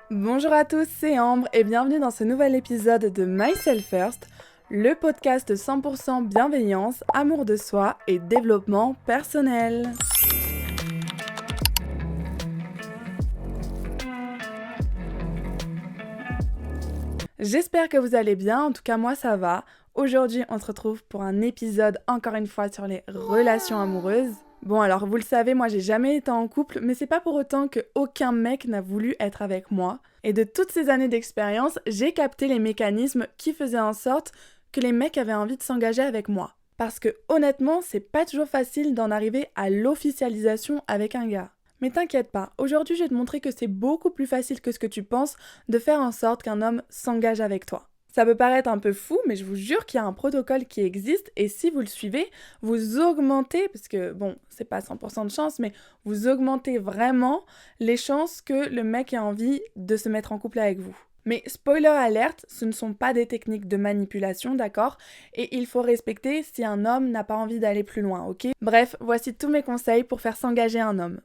Bonjour à tous, c'est Ambre et bienvenue dans ce nouvel épisode de Myself First, le podcast 100% bienveillance, amour de soi et développement personnel. J'espère que vous allez bien, en tout cas moi ça va. Aujourd'hui on se retrouve pour un épisode encore une fois sur les relations amoureuses. Bon alors vous le savez, moi j'ai jamais été en couple, mais c'est pas pour autant que aucun mec n'a voulu être avec moi. Et de toutes ces années d'expérience, j'ai capté les mécanismes qui faisaient en sorte que les mecs avaient envie de s'engager avec moi. Parce que honnêtement, c'est pas toujours facile d'en arriver à l'officialisation avec un gars. Mais t'inquiète pas, aujourd'hui je vais te montrer que c'est beaucoup plus facile que ce que tu penses de faire en sorte qu'un homme s'engage avec toi. Ça peut paraître un peu fou, mais je vous jure qu'il y a un protocole qui existe et si vous le suivez, vous augmentez, parce que bon, c'est pas 100% de chance, mais vous augmentez vraiment les chances que le mec ait envie de se mettre en couple avec vous. Mais spoiler alerte, ce ne sont pas des techniques de manipulation, d'accord? Et il faut respecter si un homme n'a pas envie d'aller plus loin, ok? Bref, voici tous mes conseils pour faire s'engager un homme.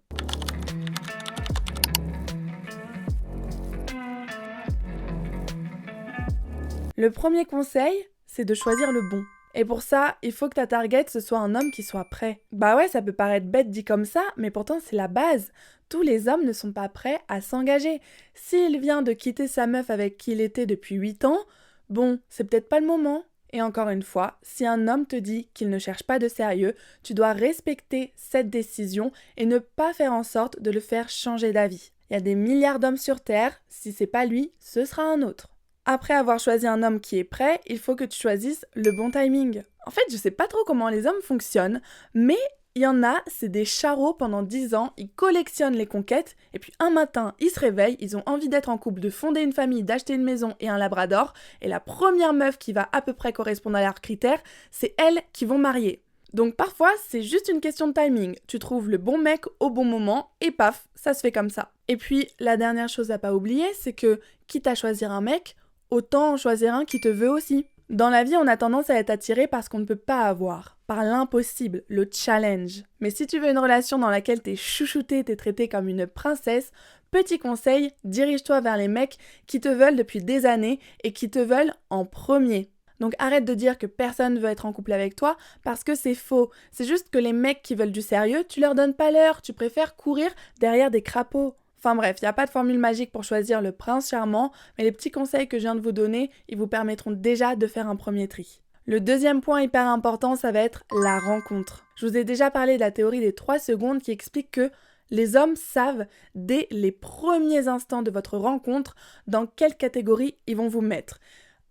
Le premier conseil, c'est de choisir le bon. Et pour ça, il faut que ta target, ce soit un homme qui soit prêt. Bah ouais, ça peut paraître bête dit comme ça, mais pourtant c'est la base. Tous les hommes ne sont pas prêts à s'engager. S'il vient de quitter sa meuf avec qui il était depuis 8 ans, bon, c'est peut-être pas le moment. Et encore une fois, si un homme te dit qu'il ne cherche pas de sérieux, tu dois respecter cette décision et ne pas faire en sorte de le faire changer d'avis. Il y a des milliards d'hommes sur Terre, si c'est pas lui, ce sera un autre. Après avoir choisi un homme qui est prêt, il faut que tu choisisses le bon timing. En fait, je sais pas trop comment les hommes fonctionnent, mais il y en a, c'est des charros pendant 10 ans, ils collectionnent les conquêtes, et puis un matin, ils se réveillent, ils ont envie d'être en couple, de fonder une famille, d'acheter une maison et un labrador, et la première meuf qui va à peu près correspondre à leurs critères, c'est elles qui vont marier. Donc parfois, c'est juste une question de timing. Tu trouves le bon mec au bon moment et paf, ça se fait comme ça. Et puis, la dernière chose à pas oublier, c'est que, quitte à choisir un mec, autant en choisir un qui te veut aussi. Dans la vie, on a tendance à être attiré par ce qu'on ne peut pas avoir, par l'impossible, le challenge. Mais si tu veux une relation dans laquelle t'es chouchouté, t'es traité comme une princesse, petit conseil, dirige-toi vers les mecs qui te veulent depuis des années et qui te veulent en premier. Donc arrête de dire que personne veut être en couple avec toi parce que c'est faux. C'est juste que les mecs qui veulent du sérieux, tu leur donnes pas l'heure, tu préfères courir derrière des crapauds. Enfin bref, il n'y a pas de formule magique pour choisir le prince charmant, mais les petits conseils que je viens de vous donner, ils vous permettront déjà de faire un premier tri. Le deuxième point hyper important, ça va être la rencontre. Je vous ai déjà parlé de la théorie des 3 secondes qui explique que les hommes savent dès les premiers instants de votre rencontre dans quelle catégorie ils vont vous mettre.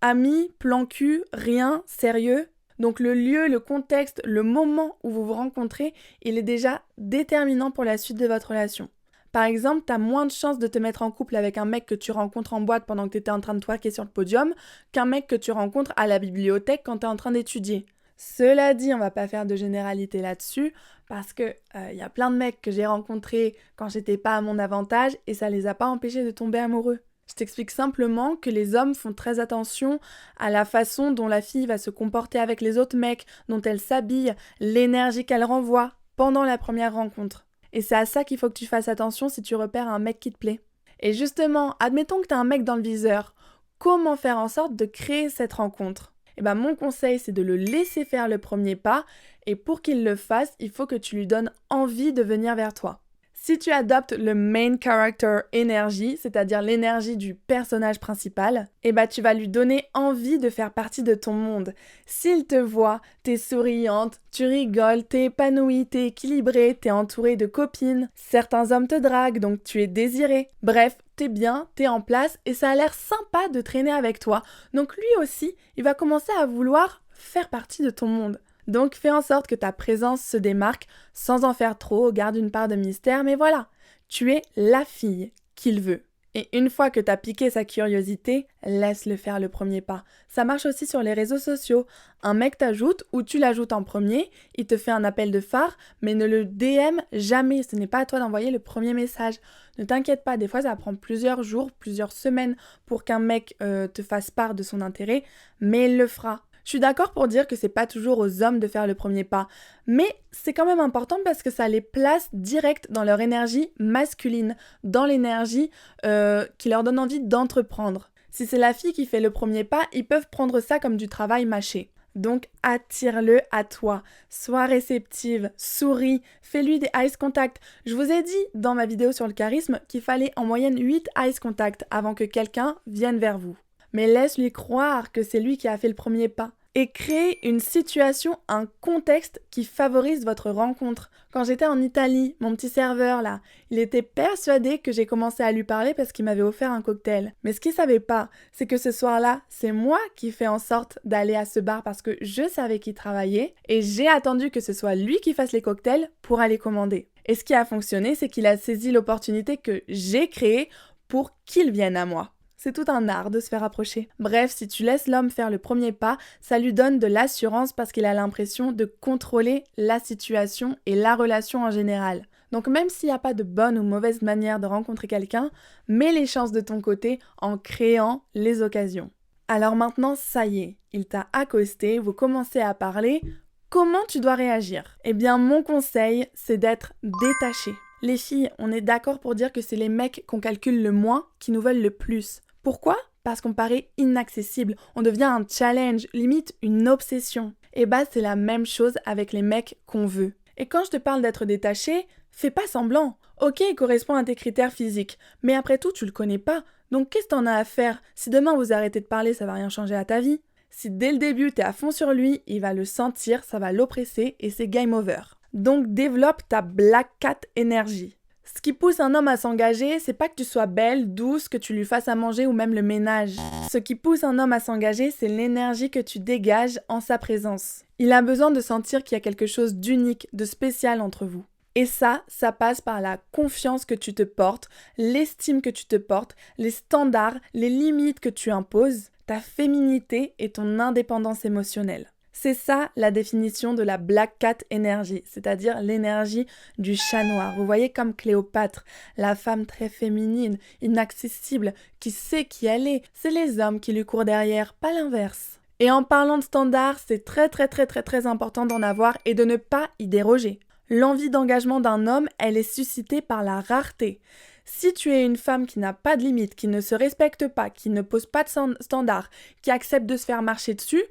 Amis, plan cul, rien, sérieux. Donc le lieu, le contexte, le moment où vous vous rencontrez, il est déjà déterminant pour la suite de votre relation. Par exemple, t'as moins de chances de te mettre en couple avec un mec que tu rencontres en boîte pendant que t'étais en train de twerker sur le podium qu'un mec que tu rencontres à la bibliothèque quand t'es en train d'étudier. Cela dit, on va pas faire de généralité là-dessus parce que y a plein de mecs que j'ai rencontrés quand j'étais pas à mon avantage et ça les a pas empêchés de tomber amoureux. Je t'explique simplement que les hommes font très attention à la façon dont la fille va se comporter avec les autres mecs, dont elle s'habille, l'énergie qu'elle renvoie pendant la première rencontre. Et c'est à ça qu'il faut que tu fasses attention si tu repères un mec qui te plaît. Et justement, admettons que tu as un mec dans le viseur. Comment faire en sorte de créer cette rencontre ? Eh ben, mon conseil, c'est de le laisser faire le premier pas. Et pour qu'il le fasse, il faut que tu lui donnes envie de venir vers toi. Si tu adoptes le main character energy, c'est-à-dire l'énergie du personnage principal, eh ben tu vas lui donner envie de faire partie de ton monde. S'il te voit, t'es souriante, tu rigoles, t'es épanouie, t'es équilibrée, t'es entourée de copines. Certains hommes te draguent, donc tu es désiré. Bref, t'es bien, t'es en place et ça a l'air sympa de traîner avec toi. Donc lui aussi, il va commencer à vouloir faire partie de ton monde. Donc fais en sorte que ta présence se démarque sans en faire trop, garde une part de mystère, mais voilà, tu es la fille qu'il veut. Et une fois que t'as piqué sa curiosité, laisse-le faire le premier pas. Ça marche aussi sur les réseaux sociaux. Un mec t'ajoute ou tu l'ajoutes en premier, il te fait un appel de phare, mais ne le DM jamais, ce n'est pas à toi d'envoyer le premier message. Ne t'inquiète pas, des fois ça prend plusieurs jours, plusieurs semaines pour qu'un mec te fasse part de son intérêt, mais il le fera. Je suis d'accord pour dire que c'est pas toujours aux hommes de faire le premier pas, mais c'est quand même important parce que ça les place direct dans leur énergie masculine, dans l'énergie qui leur donne envie d'entreprendre. Si c'est la fille qui fait le premier pas, ils peuvent prendre ça comme du travail mâché. Donc attire-le à toi, sois réceptive, souris, fais-lui des eyes contact. Je vous ai dit dans ma vidéo sur le charisme qu'il fallait en moyenne 8 eyes contact avant que quelqu'un vienne vers vous. Mais laisse-lui croire que c'est lui qui a fait le premier pas. Et crée une situation, un contexte qui favorise votre rencontre. Quand j'étais en Italie, mon petit serveur là, il était persuadé que j'ai commencé à lui parler parce qu'il m'avait offert un cocktail. Mais ce qu'il savait pas, c'est que ce soir-là, c'est moi qui fais en sorte d'aller à ce bar parce que je savais qu'il travaillait et j'ai attendu que ce soit lui qui fasse les cocktails pour aller commander. Et ce qui a fonctionné, c'est qu'il a saisi l'opportunité que j'ai créée pour qu'il vienne à moi. C'est tout un art de se faire approcher. Bref, si tu laisses l'homme faire le premier pas, ça lui donne de l'assurance parce qu'il a l'impression de contrôler la situation et la relation en général. Donc même s'il n'y a pas de bonne ou mauvaise manière de rencontrer quelqu'un, mets les chances de ton côté en créant les occasions. Alors maintenant, ça y est, il t'a accosté, vous commencez à parler. Comment tu dois réagir ? Eh bien, mon conseil, c'est d'être détaché. Les filles, on est d'accord pour dire que c'est les mecs qu'on calcule le moins qui nous veulent le plus. Pourquoi ? Parce qu'on paraît inaccessible, on devient un challenge, limite une obsession. Et bah c'est la même chose avec les mecs qu'on veut. Et quand je te parle d'être détaché, fais pas semblant. Ok, il correspond à tes critères physiques, mais après tout tu le connais pas, donc qu'est-ce que t'en as à faire ? Si demain vous arrêtez de parler, ça va rien changer à ta vie. Si dès le début t'es à fond sur lui, il va le sentir, ça va l'oppresser et c'est game over. Donc développe ta Black Cat énergie. Ce qui pousse un homme à s'engager, c'est pas que tu sois belle, douce, que tu lui fasses à manger ou même le ménage. Ce qui pousse un homme à s'engager, c'est l'énergie que tu dégages en sa présence. Il a besoin de sentir qu'il y a quelque chose d'unique, de spécial entre vous. Et ça passe par la confiance que tu te portes, l'estime que tu te portes, les standards, les limites que tu imposes, ta féminité et ton indépendance émotionnelle. C'est ça la définition de la Black Cat énergie, c'est-à-dire l'énergie du chat noir. Vous voyez comme Cléopâtre, la femme très féminine, inaccessible, qui sait qui elle est. C'est les hommes qui lui courent derrière, pas l'inverse. Et en parlant de standards, c'est très important d'en avoir et de ne pas y déroger. L'envie d'engagement d'un homme, elle est suscitée par la rareté. Si tu es une femme qui n'a pas de limites, qui ne se respecte pas, qui ne pose pas de standards, qui accepte de se faire marcher dessus,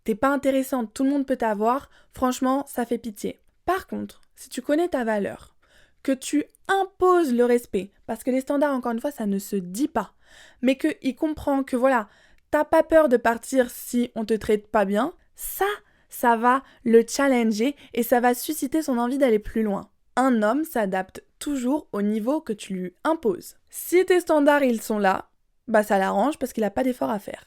t'es pas intéressante, tout le monde peut t'avoir, franchement, ça fait pitié. Par contre, si tu connais ta valeur, que tu imposes le respect, parce que les standards, encore une fois, ça ne se dit pas, mais qu'il comprend que voilà, t'as pas peur de partir si on te traite pas bien, ça va le challenger et ça va susciter son envie d'aller plus loin. Un homme s'adapte toujours au niveau que tu lui imposes. Si tes standards, ils sont là, bah ça l'arrange parce qu'il n'a pas d'effort à faire.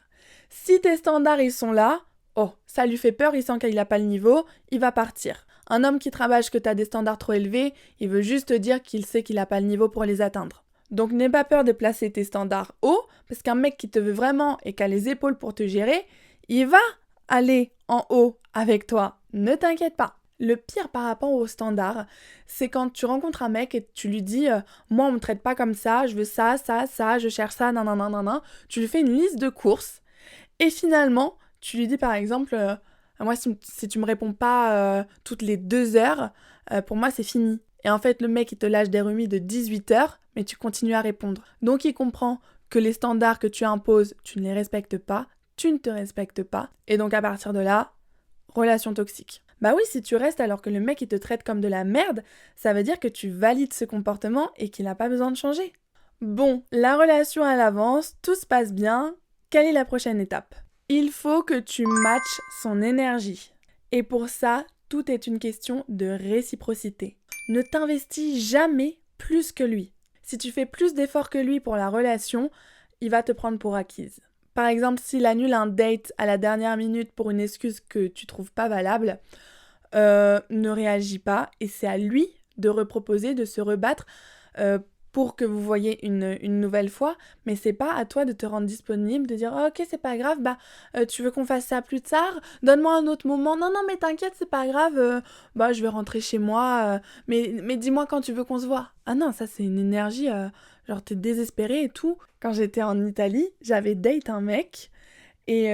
Si tes standards, ils sont là, oh, ça lui fait peur, il sent qu'il n'a pas le niveau, il va partir. Un homme qui travaille que tu as des standards trop élevés, il veut juste te dire qu'il sait qu'il n'a pas le niveau pour les atteindre. Donc n'aie pas peur de placer tes standards haut, parce qu'un mec qui te veut vraiment et qui a les épaules pour te gérer, il va aller en haut avec toi. Ne t'inquiète pas. Le pire par rapport aux standards, c'est quand tu rencontres un mec et tu lui dis moi on me traite pas comme ça, je veux ça, je cherche ça, nan. Tu lui fais une liste de courses et finalement tu lui dis par exemple moi si tu me réponds pas toutes les 2 heures, pour moi c'est fini. Et en fait le mec il te lâche des remis de 18 heures mais tu continues à répondre. Donc il comprend que les standards que tu imposes, tu ne les respectes pas, tu ne te respectes pas et donc à partir de là, relation toxique. Bah oui, si tu restes alors que le mec il te traite comme de la merde, ça veut dire que tu valides ce comportement et qu'il n'a pas besoin de changer. Bon, la relation elle avance, tout se passe bien. Quelle est la prochaine étape ? Il faut que tu matches son énergie. Et pour ça, tout est une question de réciprocité. Ne t'investis jamais plus que lui. Si tu fais plus d'efforts que lui pour la relation, il va te prendre pour acquise. Par exemple, s'il annule un date à la dernière minute pour une excuse que tu trouves pas valable, ne réagis pas et c'est à lui de reproposer, de se rebattre pour que vous voyez une nouvelle fois, mais c'est pas à toi de te rendre disponible, de dire oh, ok c'est pas grave, tu veux qu'on fasse ça plus tard, donne-moi un autre moment, non mais t'inquiète c'est pas grave, je vais rentrer chez moi, mais dis-moi quand tu veux qu'on se voit. Ah non, ça c'est une énergie, genre t'es désespérée et tout. Quand j'étais en Italie, j'avais date un mec et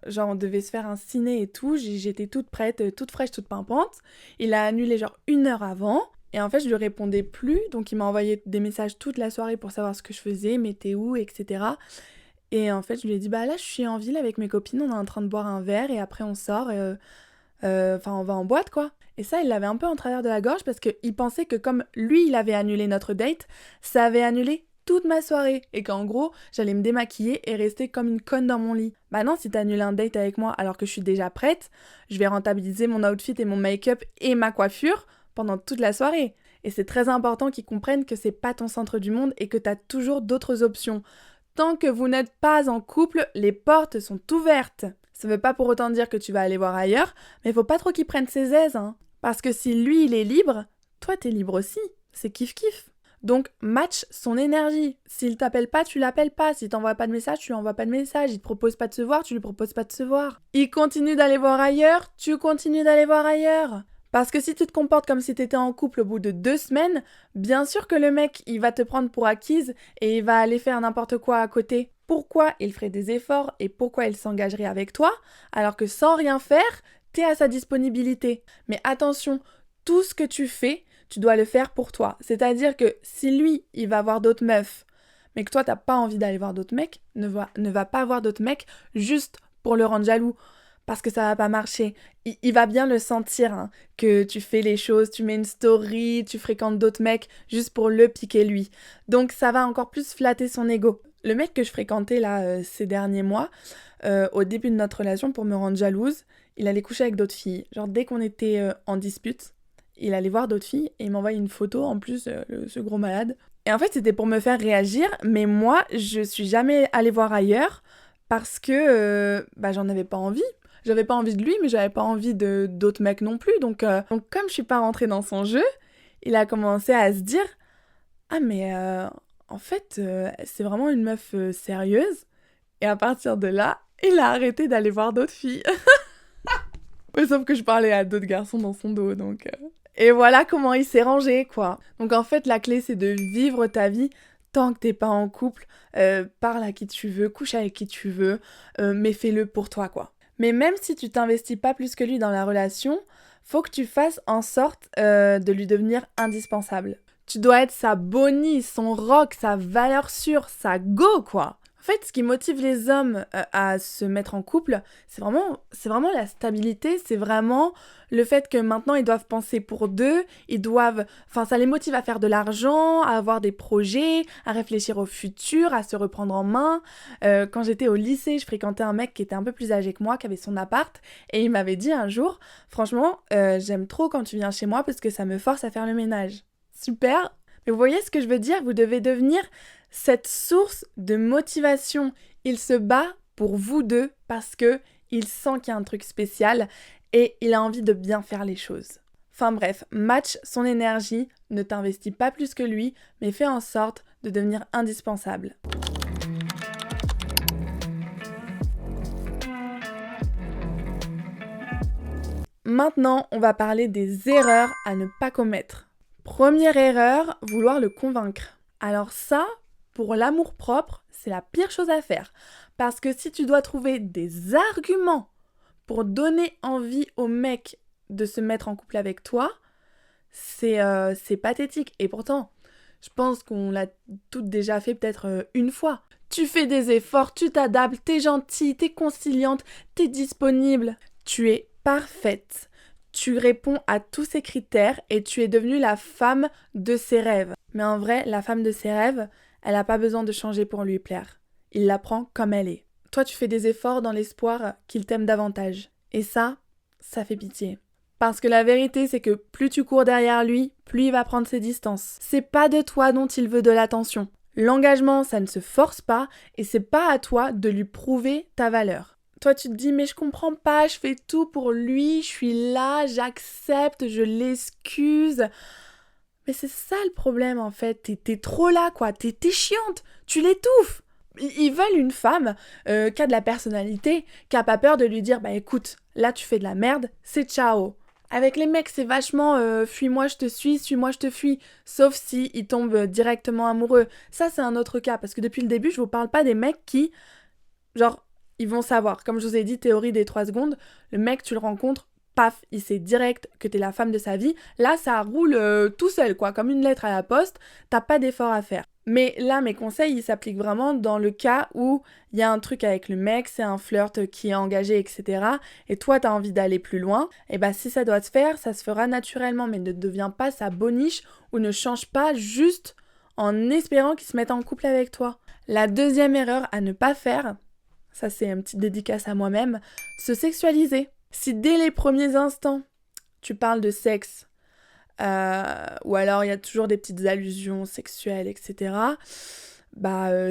genre on devait se faire un ciné et tout, j'étais toute prête, toute fraîche, toute pimpante. Il a annulé genre 1 heure avant. Et en fait, je lui répondais plus, donc il m'a envoyé des messages toute la soirée pour savoir ce que je faisais, mais t'es où, etc. Et en fait, je lui ai dit, bah là, je suis en ville avec mes copines, on est en train de boire un verre et après on sort, enfin, on va en boîte, quoi. Et ça, il l'avait un peu en travers de la gorge parce qu'il pensait que comme lui, il avait annulé notre date, ça avait annulé toute ma soirée. Et qu'en gros, j'allais me démaquiller et rester comme une conne dans mon lit. Bah non, si t'as annulé un date avec moi alors que je suis déjà prête, je vais rentabiliser mon outfit et mon make-up et ma coiffure pendant toute la soirée. Et c'est très important qu'ils comprennent que c'est pas ton centre du monde et que t'as toujours d'autres options. Tant que vous n'êtes pas en couple, les portes sont ouvertes. Ça veut pas pour autant dire que tu vas aller voir ailleurs, mais faut pas trop qu'il prenne ses aises, hein. Parce que si lui, il est libre, toi, t'es libre aussi. C'est kiff-kiff. Donc, match son énergie. S'il t'appelle pas, tu l'appelles pas. S'il t'envoie pas de message, tu lui envoies pas de message. Il te propose pas de se voir, tu lui proposes pas de se voir. Il continue d'aller voir ailleurs, tu continues d'aller voir ailleurs. Parce que si tu te comportes comme si t'étais en couple au bout de 2 semaines, bien sûr que le mec, il va te prendre pour acquise et il va aller faire n'importe quoi à côté. Pourquoi il ferait des efforts et pourquoi il s'engagerait avec toi, alors que sans rien faire, t'es à sa disponibilité. Mais attention, tout ce que tu fais, tu dois le faire pour toi. C'est-à-dire que si lui, il va voir d'autres meufs, mais que toi, t'as pas envie d'aller voir d'autres mecs, ne va pas voir d'autres mecs juste pour le rendre jaloux. Parce que ça va pas marcher. Il va bien le sentir, hein, que tu fais les choses, tu mets une story, tu fréquentes d'autres mecs juste pour le piquer lui. Donc ça va encore plus flatter son ego. Le mec que je fréquentais là ces derniers mois, au début de notre relation, pour me rendre jalouse, il allait coucher avec d'autres filles. Genre dès qu'on était en dispute, il allait voir d'autres filles et il m'envoyait une photo en plus, ce gros malade. Et en fait c'était pour me faire réagir, mais moi je suis jamais allée voir ailleurs parce que j'en avais pas envie. J'avais pas envie de lui, mais j'avais pas envie de d'autres mecs non plus. Donc comme je suis pas rentrée dans son jeu, il a commencé à se dire « Ah mais en fait, c'est vraiment une meuf sérieuse. » Et à partir de là, il a arrêté d'aller voir d'autres filles. Ouais, sauf que je parlais à d'autres garçons dans son dos, donc... Et voilà comment il s'est rangé, quoi. Donc en fait, la clé, c'est de vivre ta vie tant que t'es pas en couple. Parle à qui tu veux, couche avec qui tu veux, mais fais-le pour toi, quoi. Mais même si tu t'investis pas plus que lui dans la relation, faut que tu fasses en sorte de lui devenir indispensable. Tu dois être sa bonnie, son rock, sa valeur sûre, sa go, quoi. En fait, ce qui motive les hommes à se mettre en couple, c'est vraiment la stabilité, c'est vraiment le fait que maintenant ils doivent penser pour deux, ça les motive à faire de l'argent, à avoir des projets, à réfléchir au futur, à se reprendre en main. Quand j'étais au lycée, je fréquentais un mec qui était un peu plus âgé que moi, qui avait son appart, et il m'avait dit un jour, franchement, j'aime trop quand tu viens chez moi parce que ça me force à faire le ménage. Super. Mais vous voyez ce que je veux dire? Vous devez devenir cette source de motivation. Il se bat pour vous deux parce que il sent qu'il y a un truc spécial et il a envie de bien faire les choses. Enfin bref, match son énergie, ne t'investis pas plus que lui, mais fais en sorte de devenir indispensable. Maintenant, on va parler des erreurs à ne pas commettre. Première erreur, vouloir le convaincre. Alors ça, pour l'amour-propre, c'est la pire chose à faire. Parce que si tu dois trouver des arguments pour donner envie au mec de se mettre en couple avec toi, c'est pathétique. Et pourtant, je pense qu'on l'a toutes déjà fait peut-être une fois. Tu fais des efforts, tu t'adaptes, t'es gentille, t'es conciliante, t'es disponible. Tu es parfaite. Tu réponds à tous ces critères et tu es devenue la femme de ses rêves. Mais en vrai, la femme de ses rêves, elle n'a pas besoin de changer pour lui plaire. Il la prend comme elle est. Toi, tu fais des efforts dans l'espoir qu'il t'aime davantage. Et ça fait pitié. Parce que la vérité, c'est que plus tu cours derrière lui, plus il va prendre ses distances. C'est pas de toi dont il veut de l'attention. L'engagement, ça ne se force pas et c'est pas à toi de lui prouver ta valeur. Toi, tu te dis, mais je comprends pas, je fais tout pour lui, je suis là, j'accepte, je l'excuse. Mais c'est ça le problème, en fait. T'es trop là, quoi. T'es chiante. Tu l'étouffes. Ils veulent une femme qui a de la personnalité, qui a pas peur de lui dire, bah écoute, là tu fais de la merde, c'est ciao. Avec les mecs, c'est vachement fuis-moi, je te suis, suis-moi, je te fuis. Sauf si ils tombent directement amoureux. Ça, c'est un autre cas. Parce que depuis le début, je vous parle pas des mecs qui, genre, ils vont savoir. Comme je vous ai dit, théorie des 3 secondes, le mec, tu le rencontres, paf, il sait direct que t'es la femme de sa vie. Là, ça roule tout seul, quoi, comme une lettre à la poste, t'as pas d'effort à faire. Mais là, mes conseils, ils s'appliquent vraiment dans le cas où il y a un truc avec le mec, c'est un flirt qui est engagé, etc. Et toi, t'as envie d'aller plus loin. Et bah, si ça doit se faire, ça se fera naturellement, mais ne deviens pas sa boniche ou ne change pas juste en espérant qu'il se mette en couple avec toi. La deuxième erreur à ne pas faire, ça c'est une petite dédicace à moi-même, se sexualiser. Si dès les premiers instants, tu parles de sexe, ou alors il y a toujours des petites allusions sexuelles, etc.,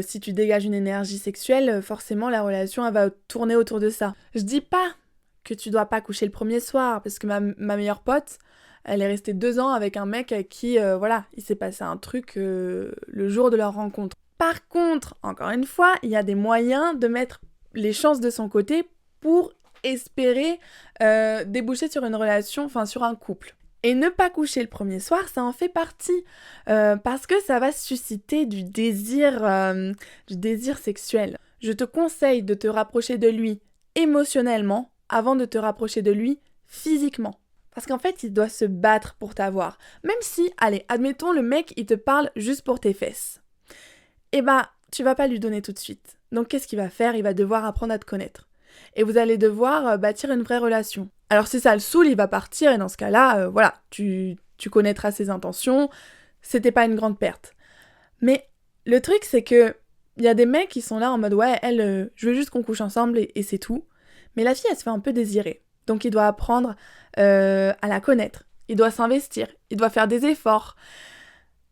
si tu dégages une énergie sexuelle, forcément la relation elle va tourner autour de ça. Je dis pas que tu dois pas coucher le premier soir, parce que ma meilleure pote, elle est restée 2 ans avec un mec avec qui, il s'est passé un truc le jour de leur rencontre. Par contre, encore une fois, il y a des moyens de mettre les chances de son côté pour espérer déboucher sur une relation, enfin sur un couple. Et ne pas coucher le premier soir, ça en fait partie, parce que ça va susciter du désir sexuel. Je te conseille de te rapprocher de lui émotionnellement avant de te rapprocher de lui physiquement. Parce qu'en fait, il doit se battre pour t'avoir. Même si, allez, admettons, le mec, il te parle juste pour tes fesses. Eh bah, tu vas pas lui donner tout de suite. Donc qu'est-ce qu'il va faire ? Il va devoir apprendre à te connaître. Et vous allez devoir bâtir une vraie relation. Alors si ça le saoule, il va partir et dans ce cas-là, tu connaîtras ses intentions, c'était pas une grande perte. Mais le truc c'est que il y a des mecs qui sont là en mode ouais, elle, je veux juste qu'on couche ensemble et c'est tout. Mais la fille, elle se fait un peu désirer. Donc il doit apprendre à la connaître, il doit s'investir, il doit faire des efforts.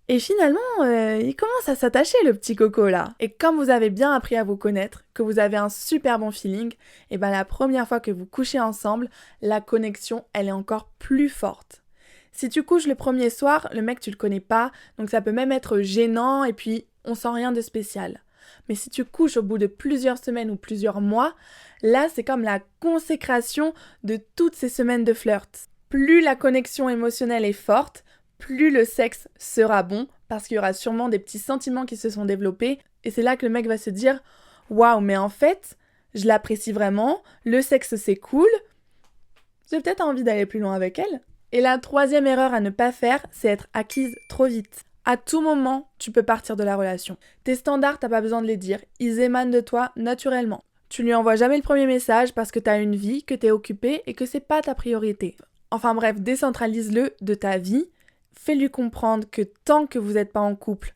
Et finalement, il commence à s'attacher, le petit coco là. Et comme vous avez bien appris à vous connaître, que vous avez un super bon feeling, et la première fois que vous couchez ensemble, la connexion, elle est encore plus forte. Si tu couches le premier soir, le mec tu le connais pas, donc ça peut même être gênant et puis on sent rien de spécial. Mais si tu couches au bout de plusieurs semaines ou plusieurs mois, là c'est comme la consécration de toutes ces semaines de flirt. Plus la connexion émotionnelle est forte, plus le sexe sera bon, parce qu'il y aura sûrement des petits sentiments qui se sont développés, et c'est là que le mec va se dire « Waouh, mais en fait, je l'apprécie vraiment, le sexe c'est cool, j'ai peut-être envie d'aller plus loin avec elle. » Et la troisième erreur à ne pas faire, c'est être acquise trop vite. À tout moment, tu peux partir de la relation. Tes standards, t'as pas besoin de les dire, ils émanent de toi naturellement. Tu lui envoies jamais le premier message parce que t'as une vie, que t'es occupée et que c'est pas ta priorité. Enfin bref, décentralise-le de ta vie. Fais-lui comprendre que tant que vous n'êtes pas en couple,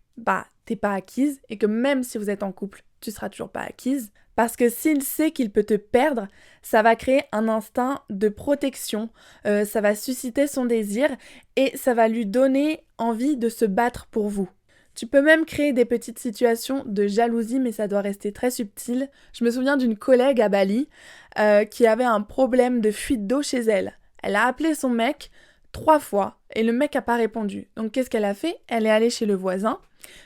t'es pas acquise et que même si vous êtes en couple, tu seras toujours pas acquise. Parce que s'il sait qu'il peut te perdre, ça va créer un instinct de protection, ça va susciter son désir et ça va lui donner envie de se battre pour vous. Tu peux même créer des petites situations de jalousie, mais ça doit rester très subtil. Je me souviens d'une collègue à Bali qui avait un problème de fuite d'eau chez elle. Elle a appelé son mec 3 fois et le mec n'a pas répondu. Donc qu'est-ce qu'elle a fait ? Elle est allée chez le voisin.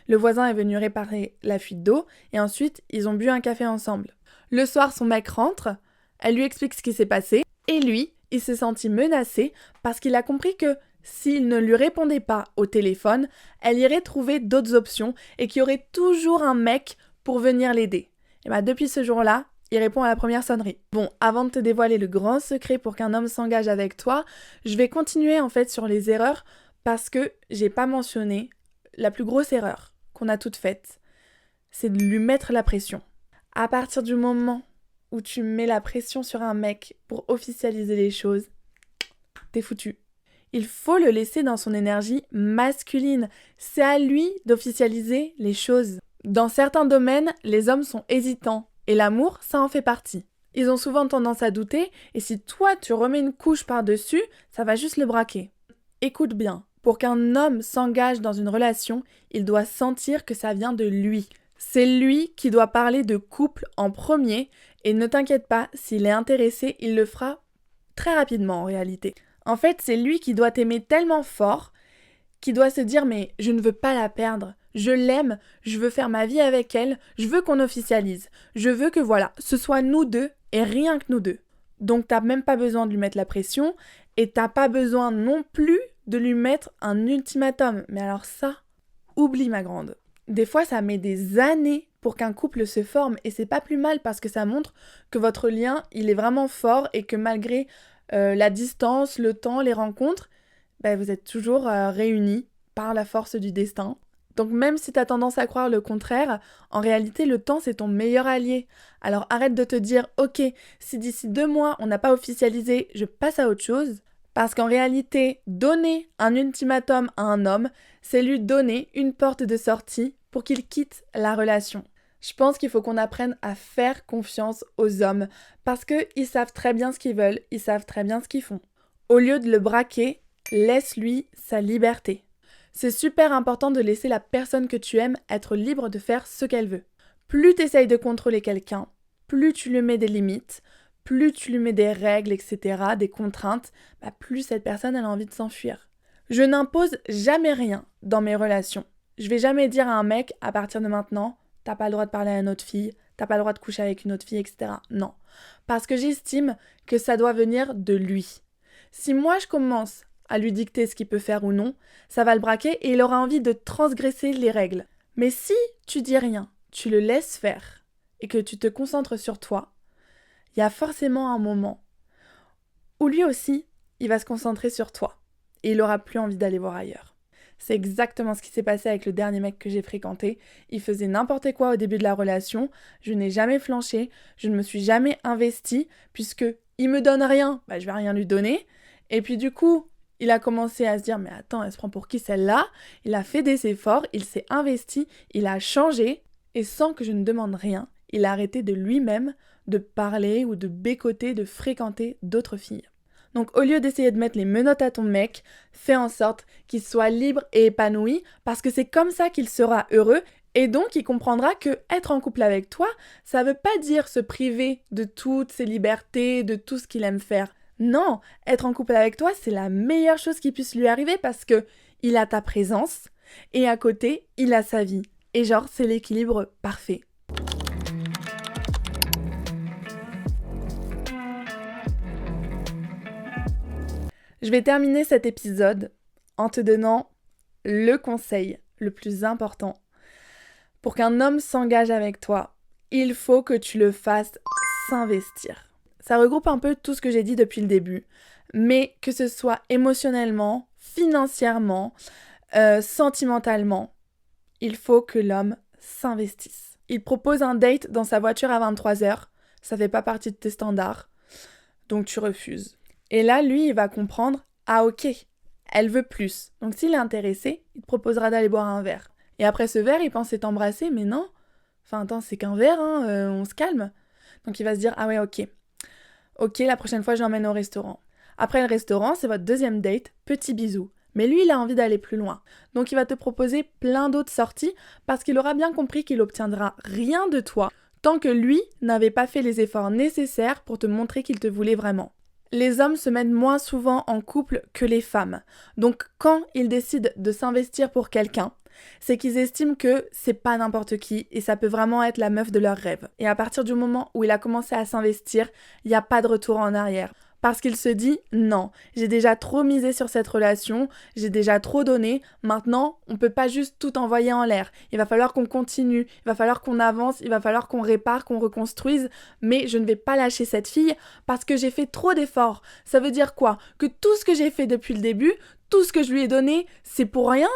Le voisin est venu réparer la fuite d'eau et ensuite ils ont bu un café ensemble. Le soir, son mec rentre, elle lui explique ce qui s'est passé et lui, il s'est senti menacé parce qu'il a compris que s'il ne lui répondait pas au téléphone, elle irait trouver d'autres options et qu'il y aurait toujours un mec pour venir l'aider. Et depuis ce jour-là, il répond à la première sonnerie. Bon, avant de te dévoiler le grand secret pour qu'un homme s'engage avec toi, je vais continuer en fait sur les erreurs parce que j'ai pas mentionné la plus grosse erreur qu'on a toutes faites, c'est de lui mettre la pression. À partir du moment où tu mets la pression sur un mec pour officialiser les choses, t'es foutu. Il faut le laisser dans son énergie masculine. C'est à lui d'officialiser les choses. Dans certains domaines, les hommes sont hésitants. Et l'amour, ça en fait partie. Ils ont souvent tendance à douter, et si toi tu remets une couche par-dessus, ça va juste le braquer. Écoute bien, pour qu'un homme s'engage dans une relation, il doit sentir que ça vient de lui. C'est lui qui doit parler de couple en premier, et ne t'inquiète pas, s'il est intéressé, il le fera très rapidement en réalité. En fait, c'est lui qui doit t'aimer tellement fort, qui doit se dire « mais je ne veux pas la perdre ». Je l'aime, je veux faire ma vie avec elle, je veux qu'on officialise. Je veux que ce soit nous deux et rien que nous deux. Donc t'as même pas besoin de lui mettre la pression et t'as pas besoin non plus de lui mettre un ultimatum. Mais alors ça, oublie ma grande. Des fois ça met des années pour qu'un couple se forme. Et c'est pas plus mal parce que ça montre que votre lien, il est vraiment fort et que malgré la distance, le temps, les rencontres, vous êtes toujours réunis par la force du destin. Donc même si tu as tendance à croire le contraire, en réalité le temps c'est ton meilleur allié. Alors arrête de te dire ok, si d'ici 2 mois on n'a pas officialisé, je passe à autre chose. Parce qu'en réalité, donner un ultimatum à un homme, c'est lui donner une porte de sortie pour qu'il quitte la relation. Je pense qu'il faut qu'on apprenne à faire confiance aux hommes parce qu'ils savent très bien ce qu'ils veulent, ils savent très bien ce qu'ils font. Au lieu de le braquer, laisse-lui sa liberté. C'est super important de laisser la personne que tu aimes être libre de faire ce qu'elle veut. Plus tu essayes de contrôler quelqu'un, plus tu lui mets des limites, plus tu lui mets des règles, etc., des contraintes, plus cette personne elle a envie de s'enfuir. Je n'impose jamais rien dans mes relations. Je vais jamais dire à un mec, à partir de maintenant, t'as pas le droit de parler à une autre fille, t'as pas le droit de coucher avec une autre fille, etc. Non. Parce que j'estime que ça doit venir de lui. Si moi je commence à lui dicter ce qu'il peut faire ou non, ça va le braquer et il aura envie de transgresser les règles. Mais si tu dis rien, tu le laisses faire et que tu te concentres sur toi, il y a forcément un moment où lui aussi, il va se concentrer sur toi et il aura plus envie d'aller voir ailleurs. C'est exactement ce qui s'est passé avec le dernier mec que j'ai fréquenté. Il faisait n'importe quoi au début de la relation, je n'ai jamais flanché, je ne me suis jamais investie puisque il me donne rien, je vais rien lui donner. Et puis du coup, il a commencé à se dire, mais attends, elle se prend pour qui celle-là ? Il a fait des efforts, il s'est investi, il a changé, et sans que je ne demande rien, il a arrêté de lui-même de parler ou de bécoter, de fréquenter d'autres filles. Donc au lieu d'essayer de mettre les menottes à ton mec, fais en sorte qu'il soit libre et épanoui, parce que c'est comme ça qu'il sera heureux, et donc il comprendra que être en couple avec toi, ça veut pas dire se priver de toutes ses libertés, de tout ce qu'il aime faire. Non, être en couple avec toi, c'est la meilleure chose qui puisse lui arriver parce que il a ta présence et à côté, il a sa vie. Et c'est l'équilibre parfait. Je vais terminer cet épisode en te donnant le conseil le plus important. Pour qu'un homme s'engage avec toi, il faut que tu le fasses s'investir. Ça regroupe un peu tout ce que j'ai dit depuis le début, mais que ce soit émotionnellement, financièrement, sentimentalement, il faut que l'homme s'investisse. Il propose un date dans sa voiture à 23h, ça fait pas partie de tes standards, donc tu refuses. Et là, lui, il va comprendre, ah ok, elle veut plus. Donc s'il est intéressé, il te proposera d'aller boire un verre. Et après ce verre, il pensait t'embrasser, mais non. Enfin attends, c'est qu'un verre, on se calme. Donc il va se dire, ah ouais, ok. Ok, la prochaine fois, je l'emmène au restaurant. Après le restaurant, c'est votre deuxième date, petit bisou. Mais lui, il a envie d'aller plus loin. Donc il va te proposer plein d'autres sorties parce qu'il aura bien compris qu'il obtiendra rien de toi tant que lui n'avait pas fait les efforts nécessaires pour te montrer qu'il te voulait vraiment. Les hommes se mettent moins souvent en couple que les femmes. Donc quand ils décident de s'investir pour quelqu'un, c'est qu'ils estiment que c'est pas n'importe qui et ça peut vraiment être la meuf de leur rêve. Et à partir du moment où il a commencé à s'investir, il n'y a pas de retour en arrière. Parce qu'il se dit, non, j'ai déjà trop misé sur cette relation, j'ai déjà trop donné, maintenant, on peut pas juste tout envoyer en l'air. Il va falloir qu'on continue, il va falloir qu'on avance, il va falloir qu'on répare, qu'on reconstruise, mais je ne vais pas lâcher cette fille parce que j'ai fait trop d'efforts. Ça veut dire quoi ? Que tout ce que j'ai fait depuis le début, tout ce que je lui ai donné, c'est pour rien ?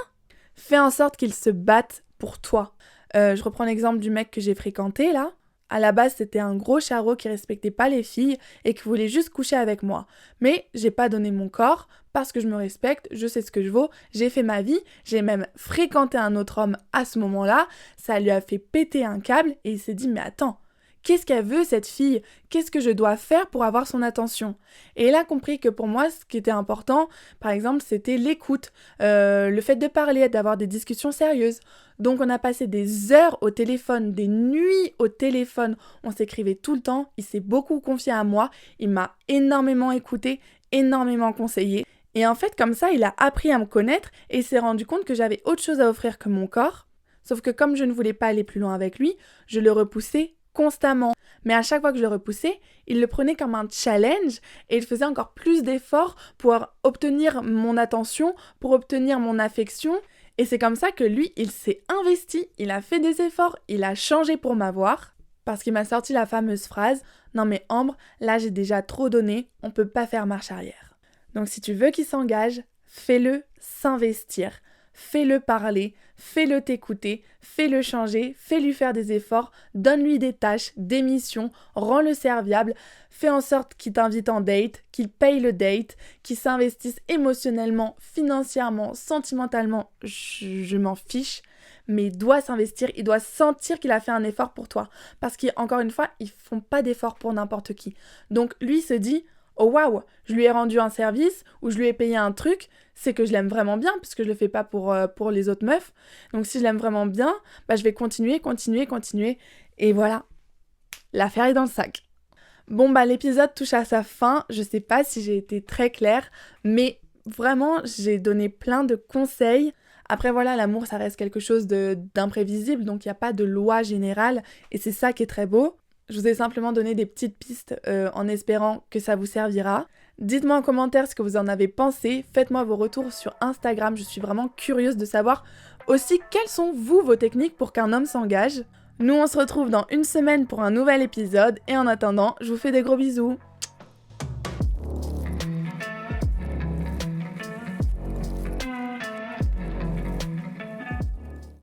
Fais en sorte qu'il se batte pour toi. Je reprends l'exemple du mec que j'ai fréquenté là. À la base, c'était un gros charreau qui respectait pas les filles et qui voulait juste coucher avec moi. Mais j'ai pas donné mon corps parce que je me respecte, je sais ce que je vaux, j'ai fait ma vie, j'ai même fréquenté un autre homme à ce moment-là. Ça lui a fait péter un câble et il s'est dit mais attends, qu'est-ce qu'elle veut cette fille ? Qu'est-ce que je dois faire pour avoir son attention ? Et il a compris que pour moi, ce qui était important, par exemple, c'était l'écoute, le fait de parler, d'avoir des discussions sérieuses. Donc on a passé des heures au téléphone, des nuits au téléphone, on s'écrivait tout le temps, il s'est beaucoup confié à moi, il m'a énormément écouté, énormément conseillé. Et en fait, comme ça, il a appris à me connaître et il s'est rendu compte que j'avais autre chose à offrir que mon corps. Sauf que comme je ne voulais pas aller plus loin avec lui, je le repoussais constamment. Mais à chaque fois que je le repoussais, il le prenait comme un challenge et il faisait encore plus d'efforts pour obtenir mon attention, pour obtenir mon affection. Et c'est comme ça que lui, il s'est investi, il a fait des efforts, il a changé pour m'avoir, parce qu'il m'a sorti la fameuse phrase « Non mais Ambre, là j'ai déjà trop donné, on peut pas faire marche arrière ». Donc si tu veux qu'il s'engage, fais-le s'investir. Fais-le parler, fais-le t'écouter, fais-le changer, fais-lui faire des efforts, donne-lui des tâches, des missions, rends-le serviable, fais en sorte qu'il t'invite en date, qu'il paye le date, qu'il s'investisse émotionnellement, financièrement, sentimentalement, je m'en fiche, mais il doit s'investir, il doit sentir qu'il a fait un effort pour toi. Parce qu'encore une fois, ils font pas d'efforts pour n'importe qui. Donc lui se dit... Oh waouh, je lui ai rendu un service ou je lui ai payé un truc, c'est que je l'aime vraiment bien puisque je le fais pas pour les autres meufs. Donc si je l'aime vraiment bien, je vais continuer et voilà, l'affaire est dans le sac. Bon l'épisode touche à sa fin, je sais pas si j'ai été très claire, mais vraiment j'ai donné plein de conseils. Après voilà, l'amour ça reste quelque chose d'imprévisible, donc il n'y a pas de loi générale et c'est ça qui est très beau. Je vous ai simplement donné des petites pistes en espérant que ça vous servira. Dites-moi en commentaire ce que vous en avez pensé. Faites-moi vos retours sur Instagram. Je suis vraiment curieuse de savoir aussi quelles sont vos techniques pour qu'un homme s'engage. Nous, on se retrouve dans une semaine pour un nouvel épisode. Et en attendant, je vous fais des gros bisous.